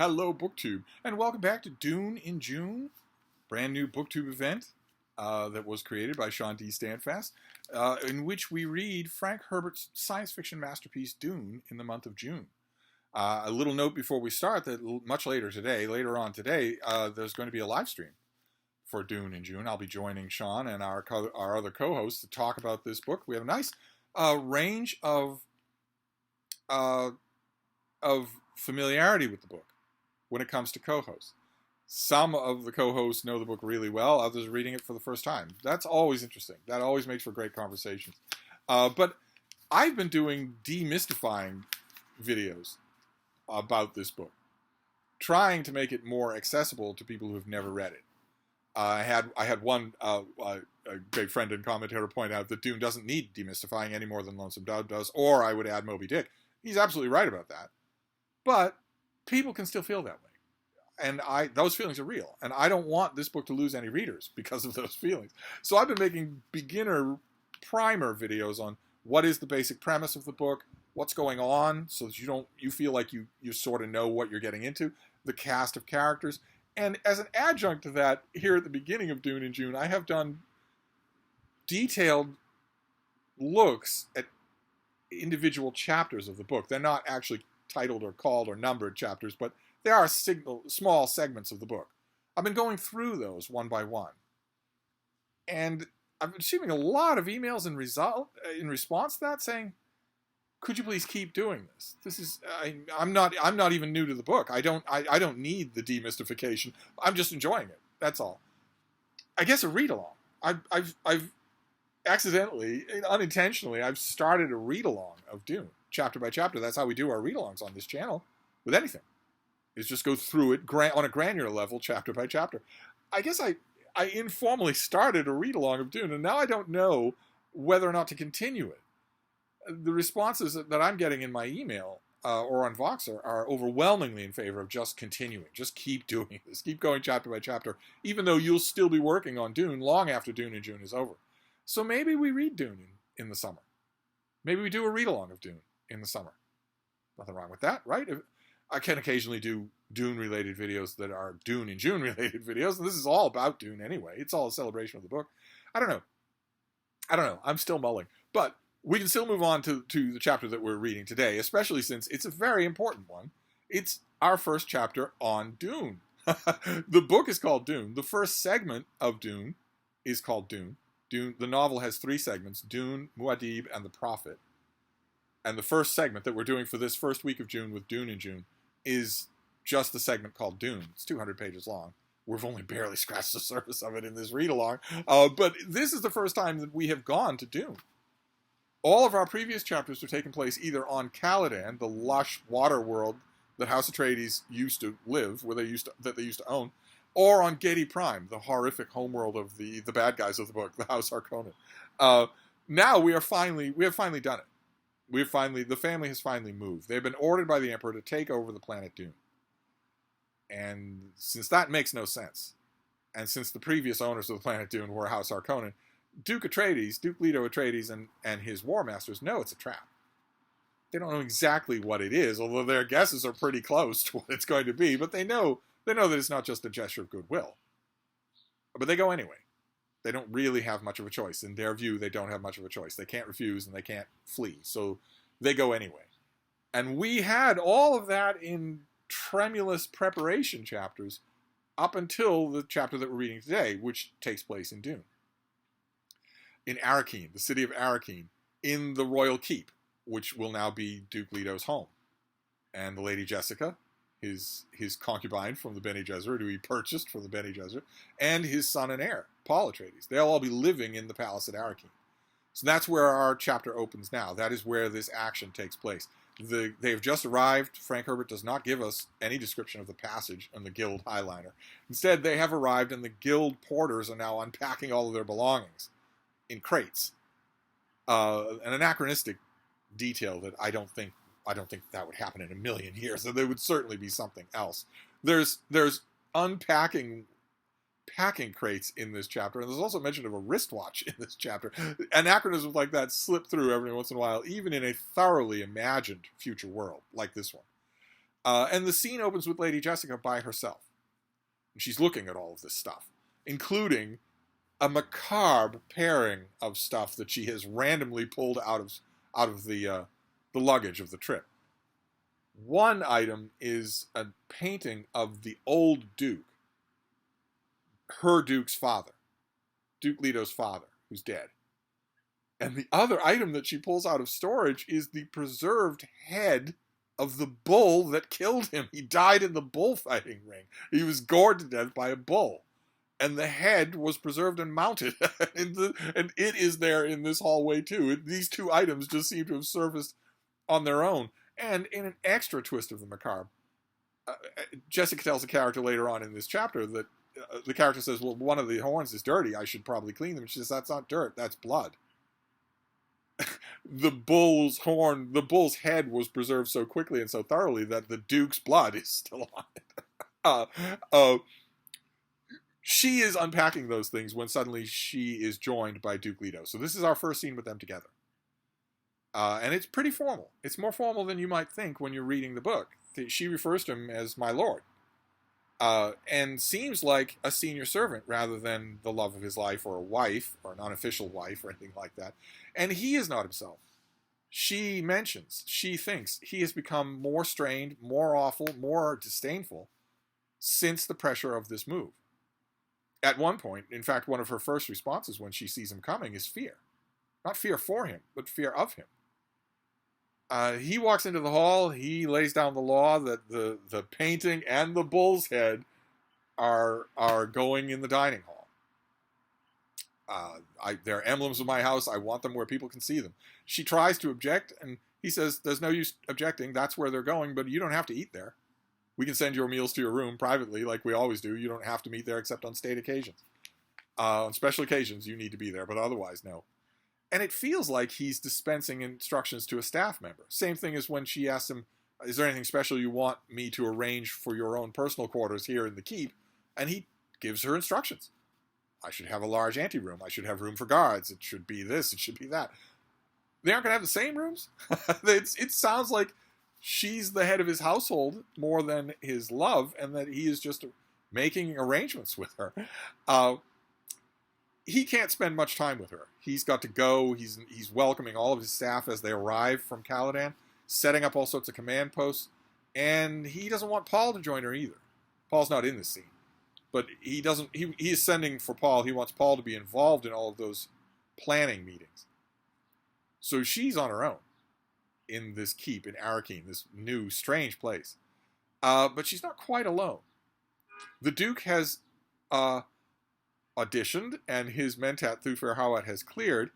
Hello, BookTube, and welcome back to Dune in June, brand new BookTube event that was created by Sean D. Standfast, in which we read Frank Herbert's science fiction masterpiece Dune in the month of June. A little note before we start that much later on today, there's going to be a live stream for Dune in June. I'll be joining Sean and our other co-hosts to talk about this book. We have a nice range of familiarity with the book when it comes to co-hosts. Some of the co-hosts know the book really well, others are reading it for the first time. That's always interesting. That always makes for great conversations. But I've been doing demystifying videos about this book, trying to make it more accessible to people who have never read it. I had one a great friend and commentator point out that Dune doesn't need demystifying any more than Lonesome Dove does, or I would add Moby Dick. He's absolutely right about that. But people can still feel that way. And those feelings are real. And I don't want this book to lose any readers because of those feelings. So I've been making beginner primer videos on what is the basic premise of the book, what's going on, so that you feel like you sort of know what you're getting into, the cast of characters. And as an adjunct to that, here at the beginning of Dune in June, I have done detailed looks at individual chapters of the book. They're not actually titled or called or numbered chapters, but they are small segments of the book. I've been going through those one by one. And I've been receiving a lot of emails in response to that saying, could you please keep doing this? This is I'm not even new to the book. I don't need the demystification. I'm just enjoying it. That's all. I guess a read along. I've accidentally, unintentionally, I've started a read along of Dune, chapter by chapter. That's how we do our read alongs on this channel with anything. Is just go through it on a granular level, chapter by chapter. I guess I informally started a read along of Dune, and now I don't know whether or not to continue it. The responses that I'm getting in my email or on Voxer are overwhelmingly in favor of just continuing. Just keep doing this. Keep going chapter by chapter, even though you'll still be working on Dune long after Dune in June is over. So maybe we read Dune in the summer. Maybe we do a read along of Dune in the summer. Nothing wrong with that, right? I can occasionally do Dune-related videos that are Dune in June-related videos. And this is all about Dune anyway. It's all a celebration of the book. I don't know. I'm still mulling. But we can still move on to the chapter that we're reading today, especially since it's a very important one. It's our first chapter on Dune. The book is called Dune. The first segment of Dune is called Dune. The novel has 3 segments, Dune, Muad'Dib, and the Prophet. And the first segment that we're doing for this first week of June with Dune in June is just the segment called Dune. It's 200 pages long. We've only barely scratched the surface of it in this read-along. But this is the first time that we have gone to Dune. All of our previous chapters are taking place either on Caladan, the lush water world that House Atreides used to live, that they used to own, or on Gedi Prime, the horrific homeworld of the bad guys of the book, the House Harkonnen. Now we have finally done it. The family has finally moved. They've been ordered by the Emperor to take over the planet Dune. And since that makes no sense, and since the previous owners of the planet Dune were House Harkonnen, Duke Leto Atreides and his war masters know it's a trap. They don't know exactly what it is, although their guesses are pretty close to what it's going to be, but they know that it's not just a gesture of goodwill. But they go anyway. They don't really have much of a choice. In their view, they don't have much of a choice. They can't refuse and they can't flee. So they go anyway. And we had all of that in tremulous preparation chapters up until the chapter that we're reading today, which takes place in Dune. In Arrakeen, the city of Arrakeen, in the royal keep, which will now be Duke Leto's home. And the Lady Jessica, his concubine from the Bene Gesserit, who he purchased from the Bene Gesserit, and his son and heir, Paul Atreides. They'll all be living in the palace at Arrakeen. So that's where our chapter opens now. That is where this action takes place. They have just arrived. Frank Herbert does not give us any description of the passage and the guild highliner. Instead, they have arrived, and the guild porters are now unpacking all of their belongings in crates. An anachronistic detail that I don't think that would happen in a million years. So there would certainly be something else. There's unpacking packing crates in this chapter, and there's also mention of a wristwatch in this chapter. Anachronisms like that slip through every once in a while, even in a thoroughly imagined future world like this one. And the scene opens with Lady Jessica by herself. And she's looking at all of this stuff, including a macabre pairing of stuff that she has randomly pulled out of the luggage of the trip. One item is a painting of the old Duke, her Duke's father, Duke Leto's father, who's dead. And the other item that she pulls out of storage is the preserved head of the bull that killed him. He died in the bullfighting ring. He was gored to death by a bull. And the head was preserved and mounted. And it is there in this hallway, too. These two items just seem to have surfaced on their own. And in an extra twist of the macabre, Jessica tells a character later on in this chapter that the character says, well, one of the horns is dirty. I should probably clean them. And she says, that's not dirt. That's blood. The bull's head was preserved so quickly and so thoroughly that the Duke's blood is still on it. She is unpacking those things when suddenly she is joined by Duke Leto. So this is our first scene with them together. And it's pretty formal. It's more formal than you might think when you're reading the book. She refers to him as my lord. And seems like a senior servant rather than the love of his life or a wife or an unofficial wife or anything like that. And he is not himself. She thinks he has become more strained, more awful, more disdainful since the pressure of this move. At one point, in fact, one of her first responses when she sees him coming is fear. Not fear for him, but fear of him. He walks into the hall. He lays down the law that the painting and the bull's head are going in the dining hall. They're emblems of my house. I want them where people can see them. She tries to object, and he says, there's no use objecting. That's where they're going, but you don't have to eat there. We can send your meals to your room privately like we always do. You don't have to meet there except on state occasions. On special occasions, you need to be there, but otherwise, no. And it feels like he's dispensing instructions to a staff member. Same thing as when she asks him, is there anything special you want me to arrange for your own personal quarters here in the keep? And he gives her instructions. I should have a large anteroom. I should have room for guards. It should be this. It should be that. They aren't going to have the same rooms? It sounds like she's the head of his household more than his love, and that he is just making arrangements with her. He can't spend much time with her. He's got to go. He's welcoming all of his staff as they arrive from Caladan, setting up all sorts of command posts, and he doesn't want Paul to join her either. Paul's not in this scene, but he is sending for Paul. He wants Paul to be involved in all of those planning meetings. So she's on her own in this keep in Arakeen, this new, strange place. But she's not quite alone. The Duke has auditioned, and his mentat Thufir Hawat has cleared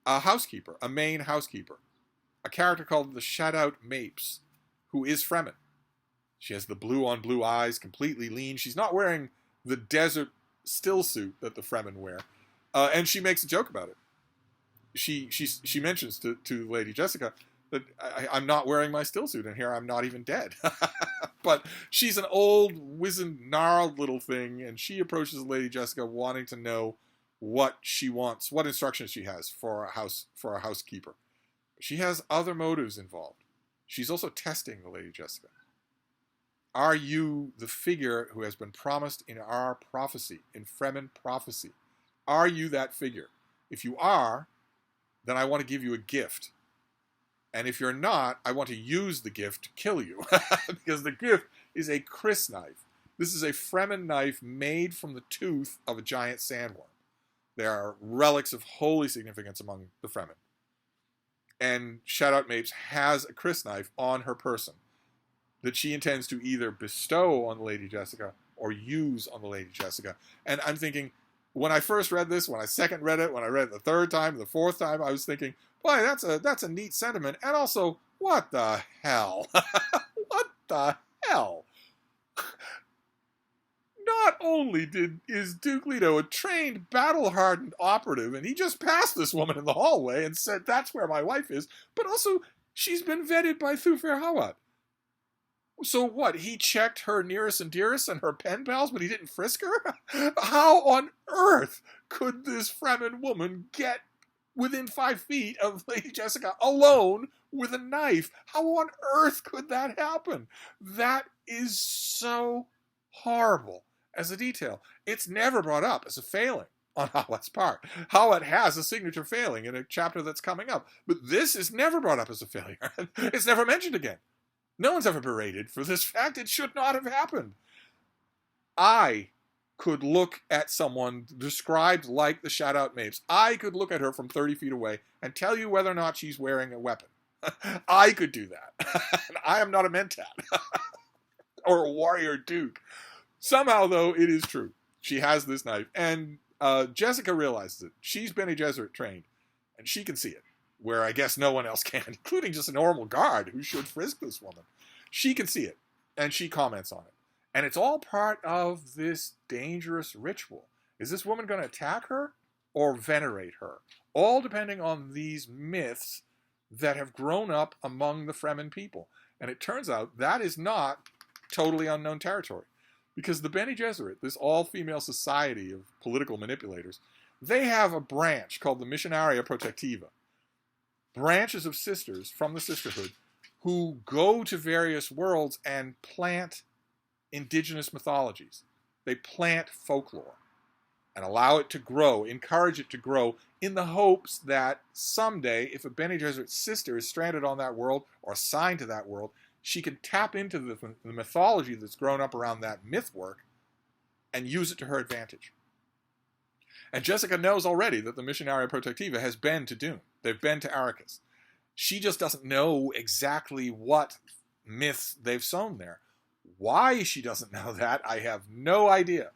a housekeeper, a main housekeeper, a character called the Shadout Mapes, who is Fremen. She has the blue-on-blue eyes, completely lean. She's not wearing the desert still suit that the Fremen wear, and she makes a joke about it. She mentions to Lady Jessica that I'm not wearing my still suit, and here I'm not even dead. But she's an old, wizened, gnarled little thing, and she approaches Lady Jessica wanting to know what she wants, what instructions she has for a housekeeper. She has other motives involved. She's also testing the Lady Jessica. Are you the figure who has been promised in our prophecy, in Fremen prophecy? Are you that figure? If you are, then I want to give you a gift. And if you're not, I want to use the gift to kill you. Because the gift is a Chris knife. This is a Fremen knife made from the tooth of a giant sandworm. There are relics of holy significance among the Fremen. And Shadout Mapes has a Chris knife on her person that she intends to either bestow on the Lady Jessica or use on the Lady Jessica. And I'm thinking, when I first read this, when I second read it, when I read it the third time, the fourth time, I was thinking, boy, that's a neat sentiment. And also, what the hell? What the hell? Not only is Duke Leto a trained, battle-hardened operative, and he just passed this woman in the hallway and said, that's where my wife is, but also, she's been vetted by Thufir Hawat. So what, he checked her nearest and dearest and her pen pals, but he didn't frisk her? How on earth could this Fremen woman get within 5 feet of Lady Jessica alone with a knife. How on earth could that happen? That is so horrible as a detail. It's never brought up as a failing on Hawat's part. Hawat has a signature failing in a chapter that's coming up, but this is never brought up as a failure. It's never mentioned again. No one's ever berated for this fact. It should not have happened. I could look at someone described like the Shout-Out Mapes. I could look at her from 30 feet away and tell you whether or not she's wearing a weapon. I could do that. And I am not a Mentat or a warrior duke. Somehow, though, it is true. She has this knife. And Jessica realizes it. She's Bene Gesserit trained, and she can see it, where I guess no one else can, including just a normal guard who should frisk this woman. She can see it, and she comments on it. And it's all part of this dangerous ritual. Is this woman going to attack her or venerate her? All depending on these myths that have grown up among the Fremen people. And it turns out that is not totally unknown territory. Because the Bene Gesserit, this all-female society of political manipulators, they have a branch called the Missionaria Protectiva. Branches of sisters from the sisterhood who go to various worlds and plant indigenous mythologies. They plant folklore and allow it to grow, encourage it to grow, in the hopes that someday, if a Bene Gesserit sister is stranded on that world or assigned to that world, she can tap into the mythology that's grown up around that myth work and use it to her advantage. And Jessica knows already that the Missionaria Protectiva has been to Dune. They've been to Arrakis. She just doesn't know exactly what myths they've sown there. Why she doesn't know that, I have no idea.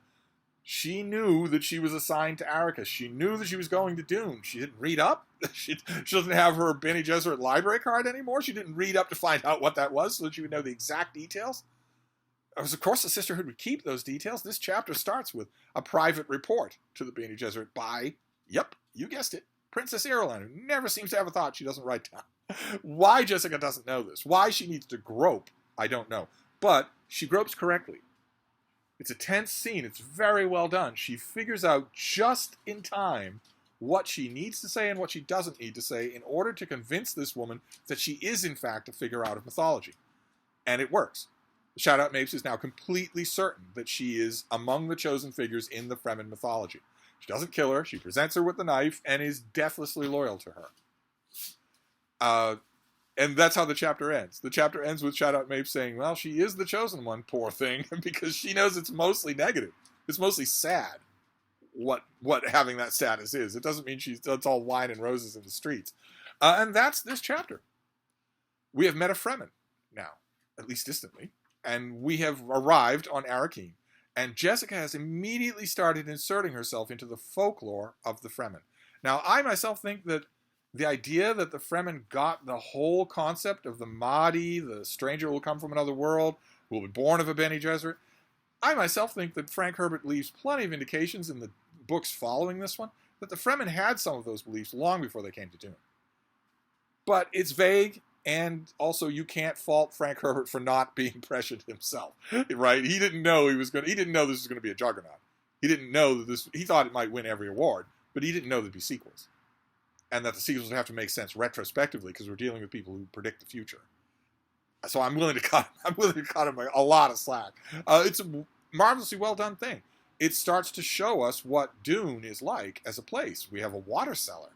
She knew that she was assigned to Arrakis. She knew that she was going to Dune. She didn't read up. She doesn't have her Bene Gesserit library card anymore. She didn't read up to find out what that was so that she would know the exact details. Of course, the Sisterhood would keep those details. This chapter starts with a private report to the Bene Gesserit by, yep, you guessed it, Princess Irulan, who never seems to have a thought she doesn't write down. Why Jessica doesn't know this, why she needs to grope, I don't know. But she gropes correctly. It's a tense scene. It's very well done. She figures out just in time what she needs to say and what she doesn't need to say in order to convince this woman that she is, in fact, a figure out of mythology. And it works. The Shout-Out Mapes is now completely certain that she is among the chosen figures in the Fremen mythology. She doesn't kill her. She presents her with the knife and is deathlessly loyal to her. And that's how the chapter ends. The chapter ends with Shout-Out Mapes saying, well, she is the chosen one, poor thing, because she knows it's mostly negative. It's mostly sad what having that status is. It doesn't mean it's all wine and roses in the streets. And that's this chapter. We have met a Fremen now, at least distantly, and we have arrived on Arrakeen. And Jessica has immediately started inserting herself into the folklore of the Fremen. Now, I myself think that the idea that the Fremen got the whole concept of the Mahdi, the stranger who will come from another world, who will be born of a Bene Gesserit, I myself think that Frank Herbert leaves plenty of indications in the books following this one that the Fremen had some of those beliefs long before they came to Dune. But it's vague, and also you can't fault Frank Herbert for not being prescient himself, right? He didn't know this was going to be a juggernaut. He didn't know that he thought it might win every award, but he didn't know there'd be sequels. And that the sequels would have to make sense retrospectively because we're dealing with people who predict the future. So I'm willing to cut him a lot of slack. It's a marvelously well done thing. It starts to show us what Dune is like as a place. We have a water cellar.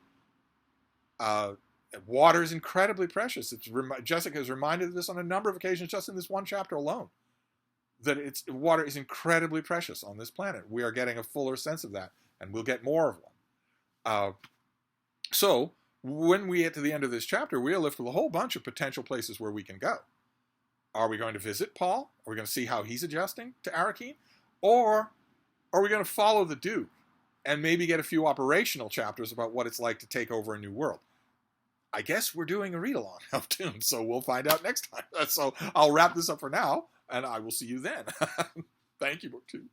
Water is incredibly precious. Jessica has reminded of this on a number of occasions just in this one chapter alone. That water is incredibly precious on this planet. We are getting a fuller sense of that, and we'll get more of one. So, when we get to the end of this chapter, we are left with a whole bunch of potential places where we can go. Are we going to visit Paul? Are we going to see how he's adjusting to Arrakeen? Or are we going to follow the Duke and maybe get a few operational chapters about what it's like to take over a new world? I guess we're doing a read-along of Dune, so we'll find out next time. So I'll wrap this up for now, and I will see you then. Thank you, BookTube.